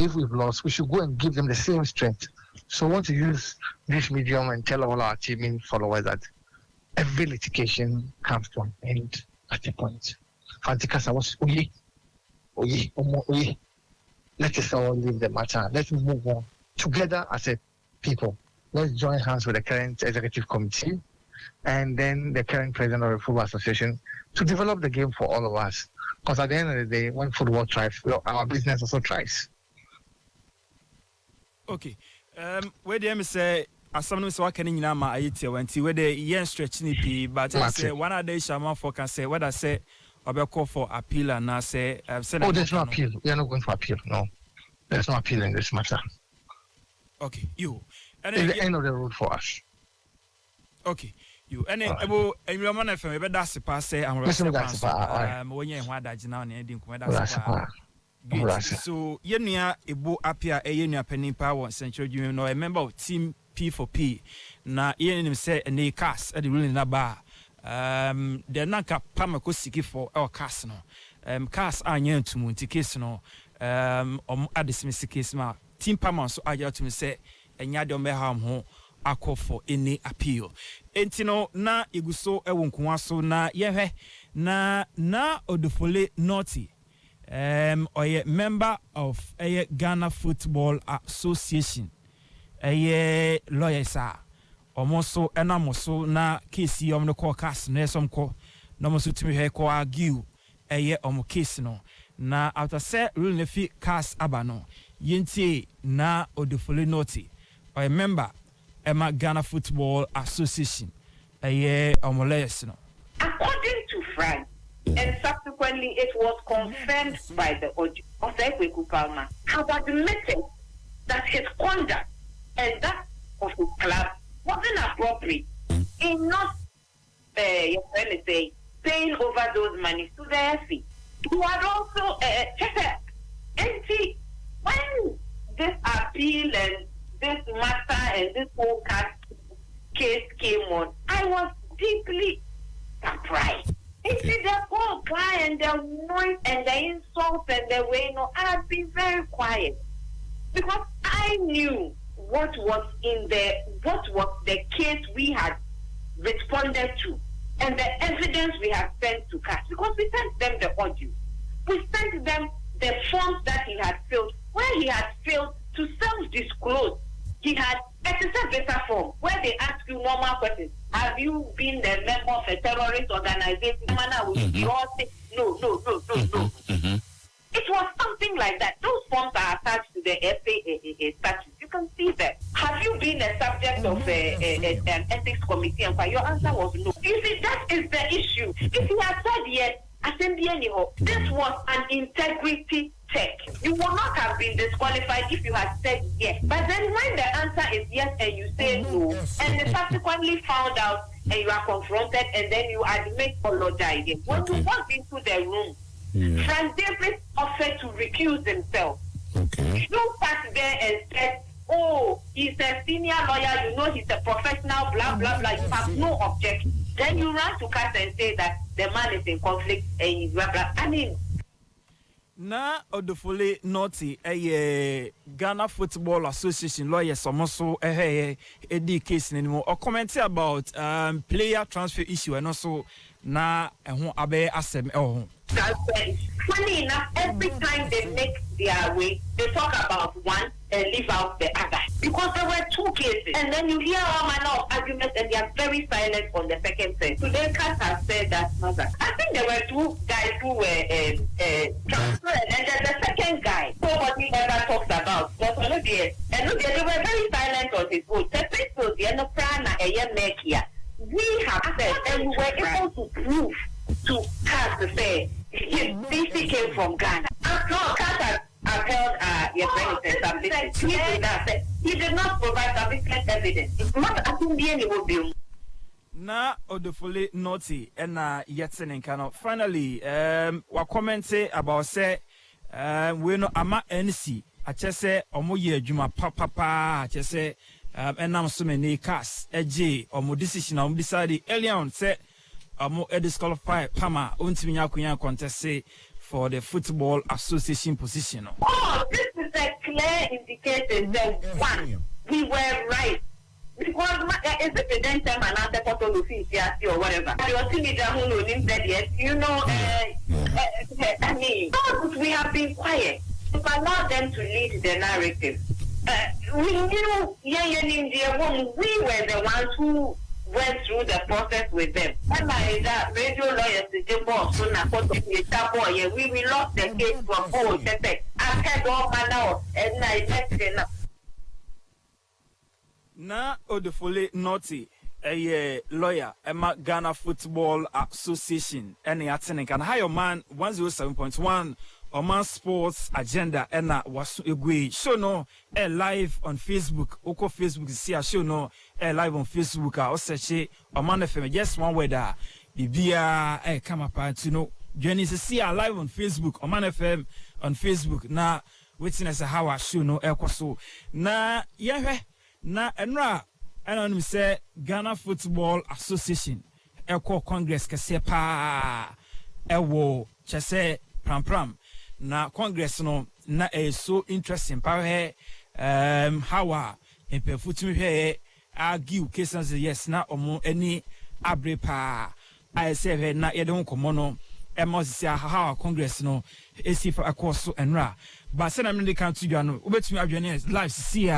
if we've lost, we should go and give them the same strength. So I want to use this medium and tell all our teaming followers that every litigation comes to an end at a point. Fanticasa was let us all leave the matter. Let's move on together as a people. Let's join hands with the current executive committee and then the current president of the Football Association to develop the game for all of us. Because at the end of the day, when football thrives, our business also thrives. Okay. Where the say as someone so can in my idea when where the yen stretching it, but I say one of the shaman for can say what I say about call for appeal and I say oh, there's no appeal. We are not going for appeal. No, there's no appeal in this matter. Okay, you. And it's the end of the road for us. Okay, you. And then about your man FM, but that's the pass. Say I'm when you want that now and ending. So yenya ebo apia yenya penny power central union no a member of team P4P na yenim say any cast at the ruling na bar the nanka pamako siki for our cast no cast anya to munti case no adismiss case ma team pama so aya to me say enya de me ham ho akọ for any appeal entino na iguso ewo nkonwa so na yehwe na odufole naughty or a member of a Ghana Football Association, a lawyer, sir, almost so enamoso na case on the call cast, Nessom call, no more to me here call argue a year or case no. Na after say rule fi cast abano, yinti na odufuli naughty, or a member Emma Ghana Football Association, a year or lawyers no. According to Frank. And subsequently, it was confirmed by the Osekweku Palmer have admitted that his conduct and that of his club wasn't appropriate in not paying over those monies to the FA. He had also when this appeal and this matter and this whole case came on, I was deeply surprised. It's the whole guy and the noise and the insults and the way, I've been very quiet because I knew what was the case we had responded to and the evidence we had sent to CAS because we sent them the audio. We sent them the forms that he had filled, where he had failed to self-disclose. He had a visa form where they ask you normal questions. Have you been a member of a terrorist organization? No. It was something like that. Those forms are attached to the FAA statute. You can see that. Have you been a subject of an ethics committee? And your answer was no. You see, that is the issue. If you had said yes, this was an integrity check. You would not have been disqualified if you had said yes. But then when the answer is yes and you say no, and they subsequently found out and you are confronted and then you admit apologizing. When you walked into the room, Frank Davis offered to recuse himself. Okay. You sat there and said, oh, he's a senior lawyer, he's a professional, blah, blah, blah. You have no objection. Then you run to CAS and say that the man is in conflict and blah, blah. I mean, na odufuli naughty Ghana Football Association lawyers also edi case anymore or comment about player transfer issue and also na abe asem funny enough, every time they make their way, they talk about one and leave out the other. Because there were two cases. And then you hear all manner of arguments and they are very silent on the second side. Today, CAS has said that, I think there were two guys who were transferred and then the second guy, nobody ever talks about. But they were very silent on his vote. We have said and we were able to prove to CAS to say his DC came from Ghana. After all, CAS has upheld he did not provide sufficient evidence. It's not assuming it will be. Na odufuli naughty and yetsen kind finally wa comment about say we no ama NC achese omo ye adwuma papa achese enam so many CAS eje omo decision omo decide earlier on say omo disqualify Pama untimi nyakunya contest for the Football Association position. Oh, this is a clear indications that one, we were right. Because is it the then time and after photo of or whatever? Your teenager who knows that yes, you know, I mean, we have been quiet. To allow them to lead the narrative. We knew, we were the ones who went through the process with them. And by that, radio lawyers, we lost the case from all the I had all manner and I left it. Na Odefole Naughty, a lawyer, Emma Ghana Football Association, and the Atenic and Higher Man 107.1 Oman Sports Agenda, and was a show no a live on Facebook. Oko Facebook see a show no a live on Facebook. I also say Oman FM just one way there. Bibia a come up to know. Jenny see a live on Facebook. Oman FM on Facebook. Na witness how I show no so na yeah. Na enra ananim say Ghana Football Association Eko Congress kese pa ewo chese pram na Congress no na so interesting pa how empefutumi hwe argue cases yes na omo any abre pa I say na yede ho komo no emosisi how Congress no esi for akoso enra but say na me kan to you no obetumi adwene live see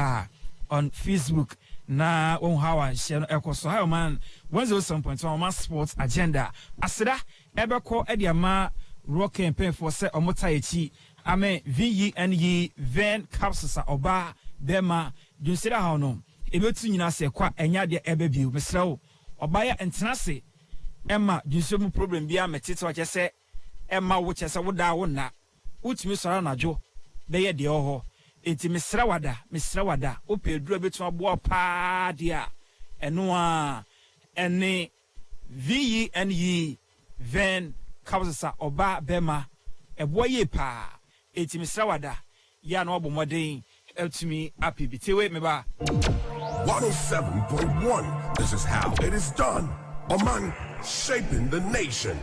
on Facebook na on how I share ekoso how man 107.1 Oman Sports Agenda asida ebeko ediama rock campaign for say omota echi ame VENE van capsules oba dema dunsira how no ebetu nyina se kwa enya de ebebiu mesrew oba ya entenase emma dunsomu problem bia metete wa chese emma wo chese wo da wo na utimi sora najo be ye de oho enti misra wada o pedro betu abo pa dia eno a ene VENE van kabsa oba bema ebo ye pa enti misra wada ya no obo moden eltumi api bitewe meba 107.1. This is how it is done. Oman shaping the nation.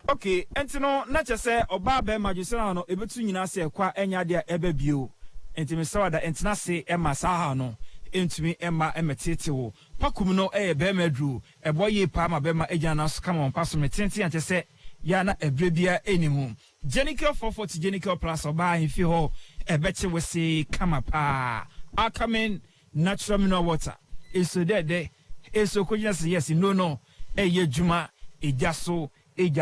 Okay, entino na chese oba be majusena no ebetu nyina se kwa enya de ebe bio entimi sawada entina se ema saha no entumi ema emetete wo pakum no be madru eboye pa ma be ma egya na so kama paso metenti antese ya na ebrebia enimu Genical 440 Genical Plus oba infi ho ebeche wese kama pa akamen natural mineral water eso de eso kojina se yes no eye juma ejaso edi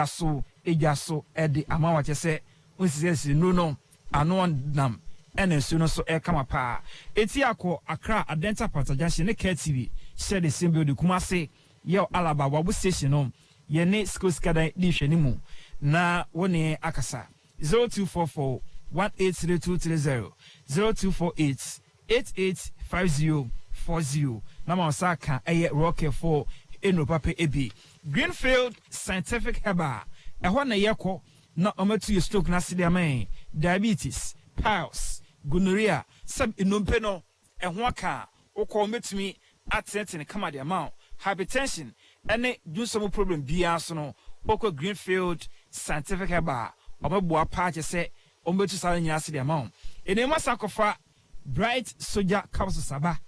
amawa chese unsisi no ano nam enensu no so kama pa eti akọ Accra Adenta Patajanshi ne KTV share the same building Kumase ye Alaba wabu station no ye ne skoskada di hwanimu na woni akasa 0244 183230 0248 885040 na ma osaka eye rocket for eno papa ebi Greenfield Scientific Herbal ehwa na yeko na omatu ye stroke na sidi amen diabetes piles gonorrhea sab inompe no ehwa aka ukọ metumi atenten kama de amount hypertension ene dunsomo problem bia so no okọ Greenfield Scientific Herbal omeboa pa che se ometu sare nyina sidi amount ene masakofa Bright Soldier Capsules aba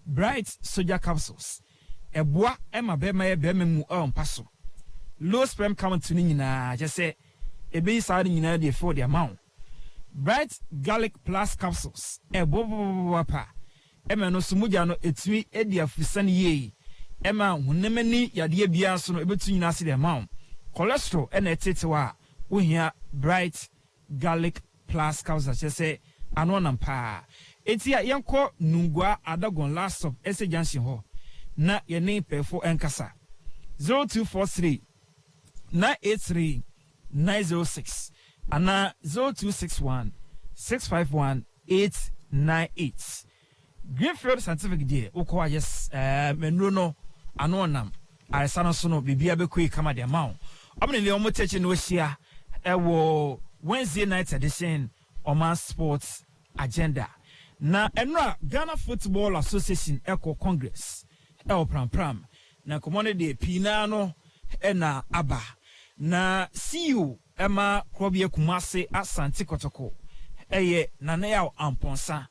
Bright Soldier Capsules eboa ema be ma mu paso low sperm count to nyina je se ebe sare nyina de for the amount Bright Garlic Plus Capsules ebo pa ema no sumuja no etumi edi afisane ye ema hunemani yade bia so no ebetu nyina se the amount cholesterol ena etetewa ohia Bright Garlic Plus Capsules je se anona pa etia yenko nungwa adagon last of ese junction ho na yene pefo enkasa 0243 983 906 ana 0261 651 898 Greenfield Scientific Day ukwa yes menro no anonam aresano so no bibia bekoi kama de mawo omne le omo teche no hia ewo Wednesday night edition Oman Sports Agenda na enra Ghana Football Association Eco Congress pram na komone de pina no na aba na CEO Emma Krobie Kumase Asante Kotoko eye na na ya amponsa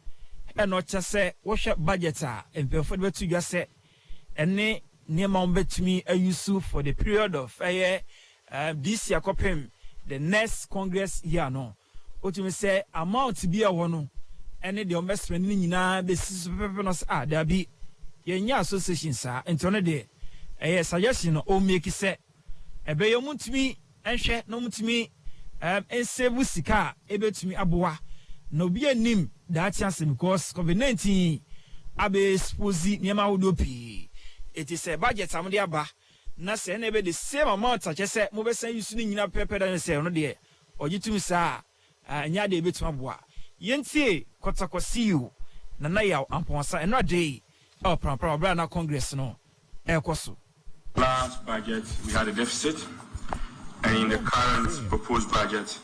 e no che se wo hwe budget a empefo de betu dwa se ene niema mbetumi ayusu for the period of this year kopem the next congress year no otumi say amount bi e wo no ene de investment ni nyina be sisu pepe no say da bi yenya association sa entone de suggestion no o make say ebe yo mutumi enhwe no mutumi ensebu sika ebetumi aboa no bi anim da chance because COVID-19 abe expose niema wodopi it is a budget amde aba na se na be the same amount ache se mo be san yusu ni nyina pepe da se no de ogitumi sa nya de ebetuma aboa yentie kotakosiu na ya amponsa eno dey pra na congress no ekoso. Last budget we had a deficit, and in the current proposed budget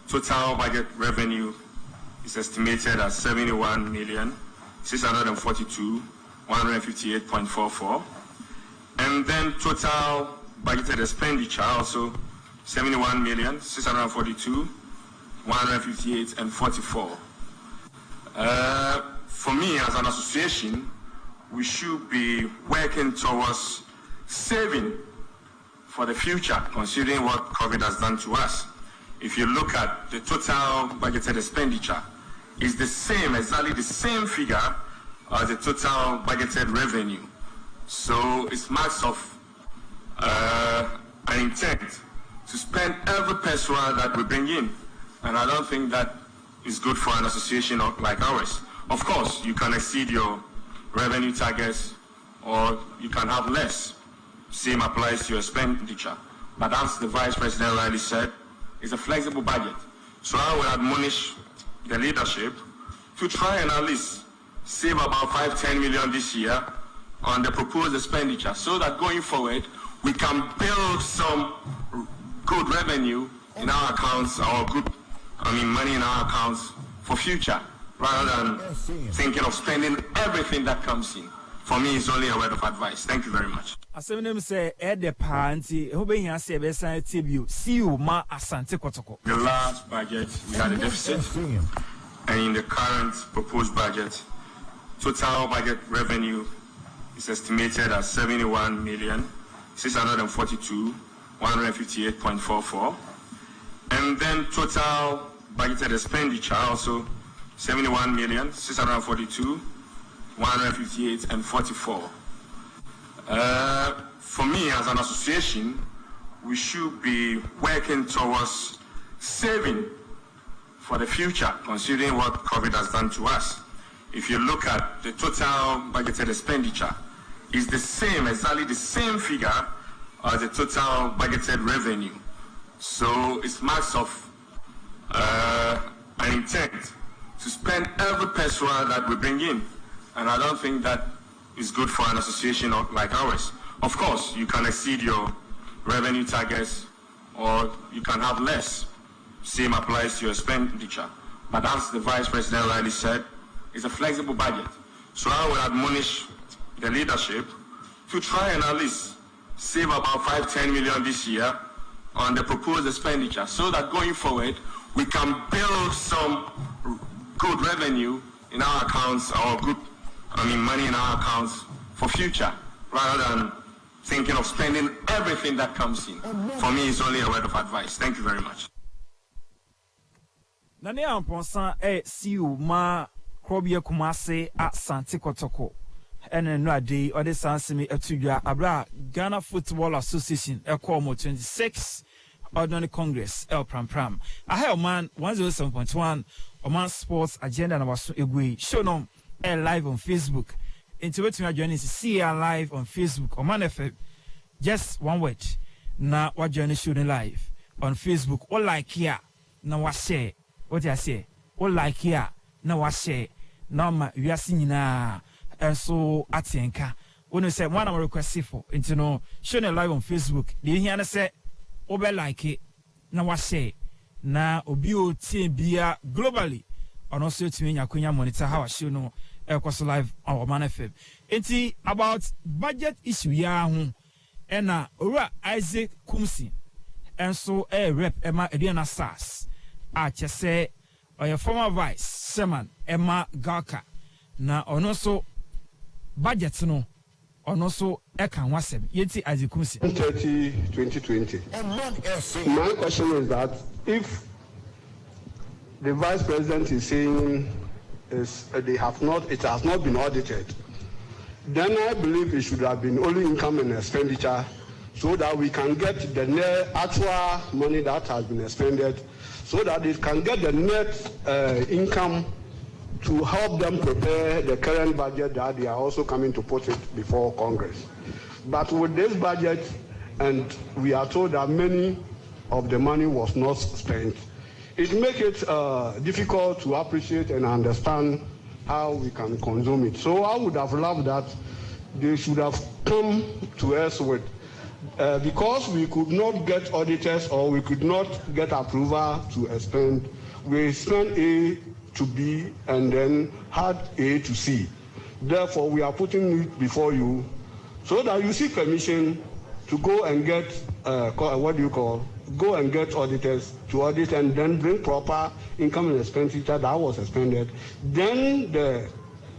total budget revenue is estimated at 71,642,158.44, and then total budgeted expenditure also 71,642,158.44. For me as an association, we should be working towards saving for the future, considering what COVID has done to us. If you look at the total budgeted expenditure, it's the same, exactly the same figure as the total budgeted revenue. So it's marks of an intent to spend every peso that we bring in. And I don't think that is good for an association like ours. Of course, you can exceed your revenue targets or you can have less. Same applies to your expenditure. But as the Vice President rightly said, it's a flexible budget. So I would admonish the leadership to try and at least save about 5-10 million this year on the proposed expenditure so that going forward we can build some good revenue in our accounts, money in our accounts for future, rather than thinking of spending everything that comes in. For me, it's only a word of advice. Thank you very much. Aseminem say the party who be here say be say TBU see you ma asante kotoko. The last budget we had a deficit, and in the current proposed budget total budget revenue is estimated at 71,642,158.44, and then total budgeted expenditure also 71,642,158.44. For me as an association, we should be working towards saving for the future, considering what COVID has done to us. If you look at the total budgeted expenditure, it's the same, exactly the same figure as the total budgeted revenue. So it's marks of an intent to spend every peso that we bring in. And I don't think that is good for an association like ours. Of course, you can exceed your revenue targets or you can have less. Same applies to your expenditure. But as the Vice President rightly said, it's a flexible budget. So I would admonish the leadership to try and at least save about 5-10 million this year on the proposed expenditure so that going forward we can build some good revenue in our accounts, money in our accounts for future, rather than thinking of spending everything that comes in. For me, it's only a word of advice. Thank you very much. Nane amponsa see you ma krobie kumase a Santi Kotoko. And no day or the Sansimi Etudra Abra Ghana Football Association Ecomo 26 Ordinary Congress El Pram. I have Oman 107.1 Oman Sports Agenda number show no live on Facebook. Into what we are joining is see live on Facebook Oman FM. Just one word. Now what journey shooting live on Facebook. All like here. Now what share. What I say? All like here. Now what share. Now we are seeing na. And so Atienka, when you say one of request for into no showing live on Facebook, do you hear say over like it? Now what say? Now Obio Bia globally, and also to me Yakunya monitor how I show no Elcos live on Oman FM. It's about budget issue yahu and Ora Isaac Kumsi, and so a rep Emma Ediana Sass. I just say or your former vice Seman Emma Galka na ono so budget no ono so ekan wasem yeti azikumsi 2020. My question is that if the vice president is saying it has not been audited, then I believe it should have been only income and expenditure, so that we can get the net actual money that has been expended, so that it can get the net income to help them prepare the current budget that they are also coming to put it before Congress. But with this budget, and we are told that many of the money was not spent, it makes it difficult to appreciate and understand how we can consume it. So I would have loved that they should have come to us with, because we could not get auditors or we could not get approval to expend, we spent A to B and then had A to C. Therefore, we are putting it before you so that you seek permission to go and get, go and get auditors to audit and then bring proper income and expenditure that was expended. Then the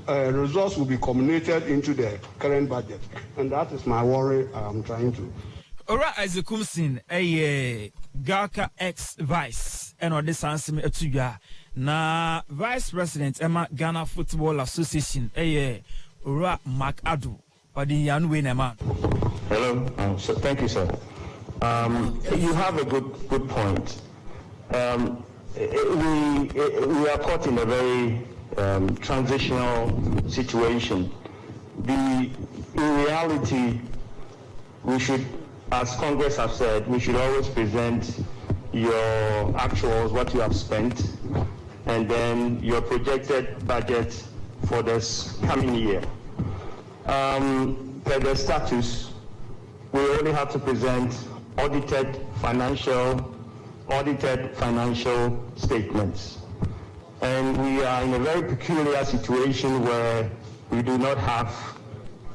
results will be culminated into the current budget. And that is my worry I'm trying to. Ora Isaacumsin, a Galka ex-vice, and on this answer to na Vice President Emma Ghana Football Association, a Ora McAdoo, or the Yanwe Nema. Hello, so thank you, sir. You have a good point. We are caught in a very transitional situation. In reality, we should, as Congress has said, we should always present your actuals, what you have spent, and then your projected budget for this coming year. Per the status, we only have to present audited financial statements. And we are in a very peculiar situation where we do not have,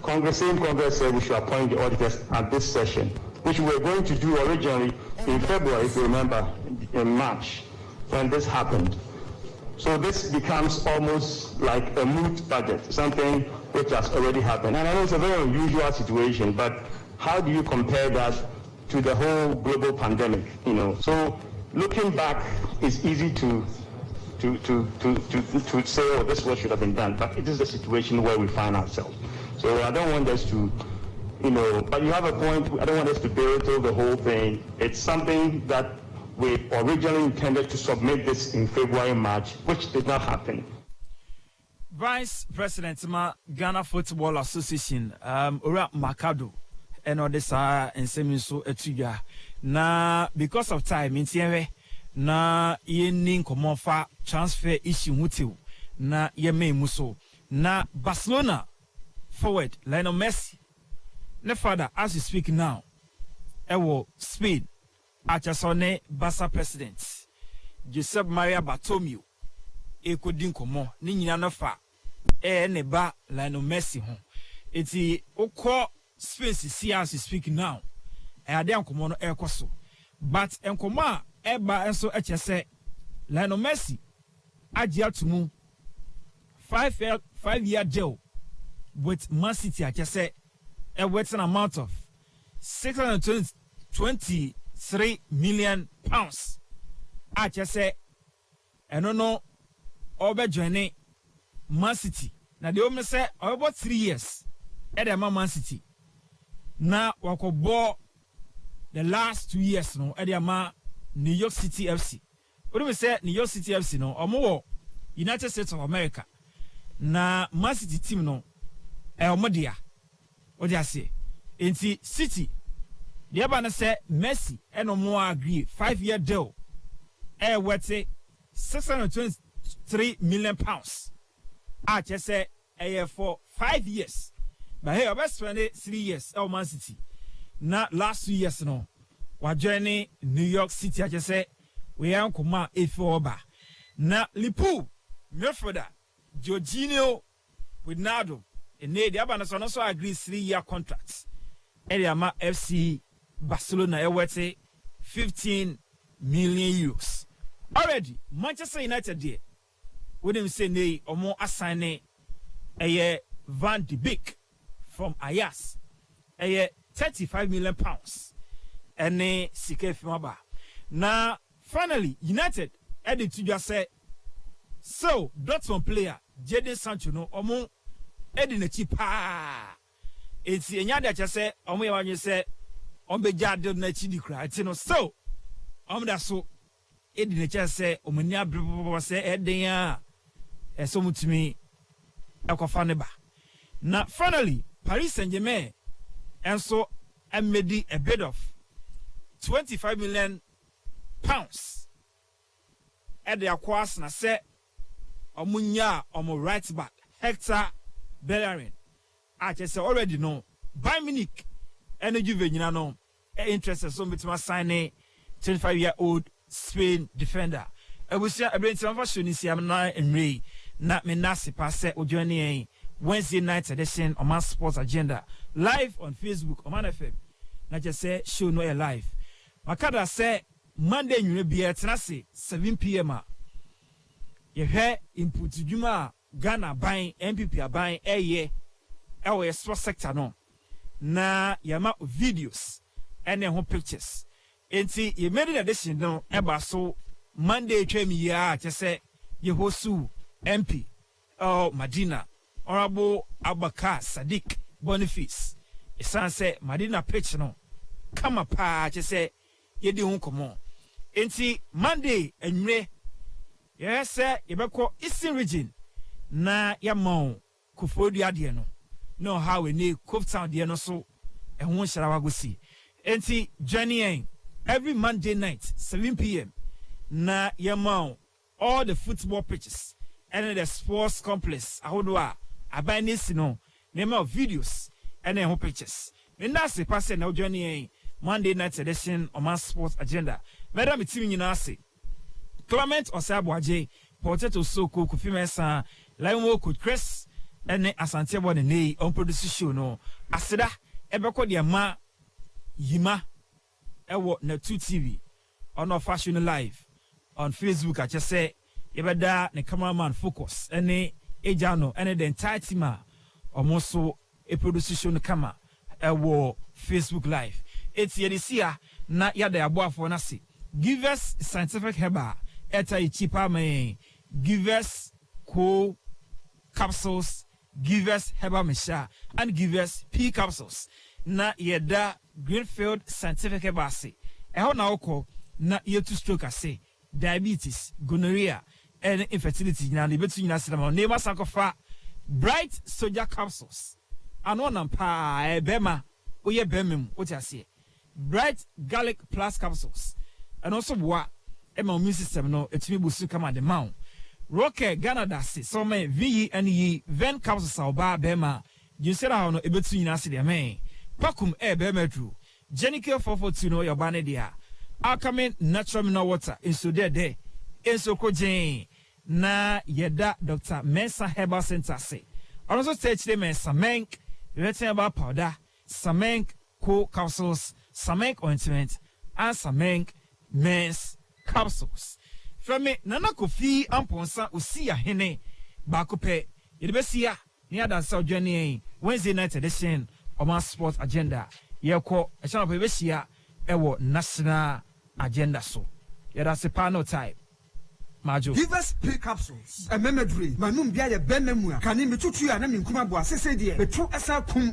Congress said we should appoint the auditors at this session, which we were going to do originally in February, if you remember, in March, when this happened. So this becomes almost like a moot budget, something which has already happened. And I know it's a very unusual situation, but how do you compare that to the whole global pandemic? So looking back, it's easy to say, oh, this is what should have been done, but it is the situation where we find ourselves. So I don't want us to, but you have a point. I don't want us to belittle the whole thing. It's something that we originally intended to submit this in February, March, which did not happen. Vice President Ghana Football Association, Ora McAdoo, and all this and Semiso Etuya. Na because of time, in Tiere, na yen komofa transfer issue mutiu, na yeme muso, na Barcelona forward Lionel Messi. Ne father, as you speak now, ewo Spain. Achasone Barca president Josep Maria Bartomeu ekodin komo ni nyina no fa ne ba Lionel Messi ho eti okọ space see as you speak now ade ankomo no ekoso but enkomo a eba enso echese Lionel Messi agi atumu 5-year deal with Man City achese a wet amount of 623 million pounds. I just say, I don't know, over joining Man City. Now, the woman say, about 3 years at the Man City. Now, we could ball the last 2 years, no, at the New York City FC. What do we say, New York City FC, no, or more United States of America? Now, Man City team, no, Modia. What do I say? In the City. The Abana said Messi and no more agree 5-year deal. What say 623 million pounds. I just say for 5 years. But here I spend 3 years at Man City. Not last 2 years no. We're joining New York City. I just say we are come if over. Now Lipu, midfielder Jorginho with Nado. And the Abana also agree 3-year contracts. Ediama FC Barcelona ewete 15 million euros. already Manchester United there wouldn't say nay or more assign a Van de Beek from Ajax a 35 million pounds and a CK Fimaba. Now finally United added to just say so Dortmund player Jadon Sancho no omo edin a cheap it's a yada just say omo you say on be jadon na chi di kra no so that so edin just say omania brebo say edin a so mutumi ekofa ne ba na finally Paris Saint-Germain and so I made a bid of 25 million pounds at the acquas na say omunya omo right back Hector Bellerin. I just already know Bayern Munich energy venina no interested so between signing 25-year-old Spain defender. I was a brain transfer showing na Emre na me nasi passe ojourney Wednesday night edition Oman Sports Agenda live on Facebook Oman FM. Na just say show no a live. Makada say Monday you be at 7 p.m. You hear input juma Ghana buying MPP buying a year our sports sector no na yama videos and then pictures. Enti you made an edition no eba so Monday tremi ya just say you hosu MP Madina Honorable Abaka Sadiq Boniface. Isan say Madina pitch no come pa just say ye di hun komo. Enti Monday enre yes sir yebeko Eastern region na yamon Kufodi ade no how we need Cape Town de no so e ho hyarawa go si. Enti journey every Monday night 7 p.m. na yamon all the football pitches and the sports complex ahodoa abanisi no name of videos and then pictures. And that's the person now journey Monday night edition Oman Sports Agenda. Madam team nyina say Clement Osabwaje Potato Soko Kofi Mensah Laimo Coach Chris ene Asante Bo ne on produce show no aseda ebeko de ma yima ewo na 2 TV on our fashion live on Facebook I just say yebeda ne cameraman focus ene ejano ene the entire team almost a produce show no kama ewo Facebook live it's yedisia na yada aboafo na se give us scientific herbal eta cheaper me give us co capsules give us herbal mesha and give us pea capsules na yeda Greenfield scientific herbal se eho na okọ na yetu stroke ase diabetes gonorrhea and infertility na betu nyina sema neighbor sakofa bright soldier capsules ano na pa bema oye bemem oti ase bright garlic plus capsules and also boa ema immune system no etimi busu kama de maun rocket Ghana dase so me vi and yi ven capsules oba bema jinsera no ebetu nyina ase de men pakum bema dru Jenicare 442 no your bane dia alkaline natural mineral water in so there in so kojen na yeda Dr. Mensah Herbal Center say also stage them Samenk vegetable powder Samenk co capsules Samenk ointment and Samenk men's capsules from me nana kofi amponsa osia hene ba kope yebesia near that South journey Wednesday night edition of our sports agenda yeko e channel pe besia ewo national agenda so yeda se panel type Majo. Give us pea capsules. A memory. Manum bia ye benemu. Kani metutu ya na minkuma bo asese de. Betu asa kum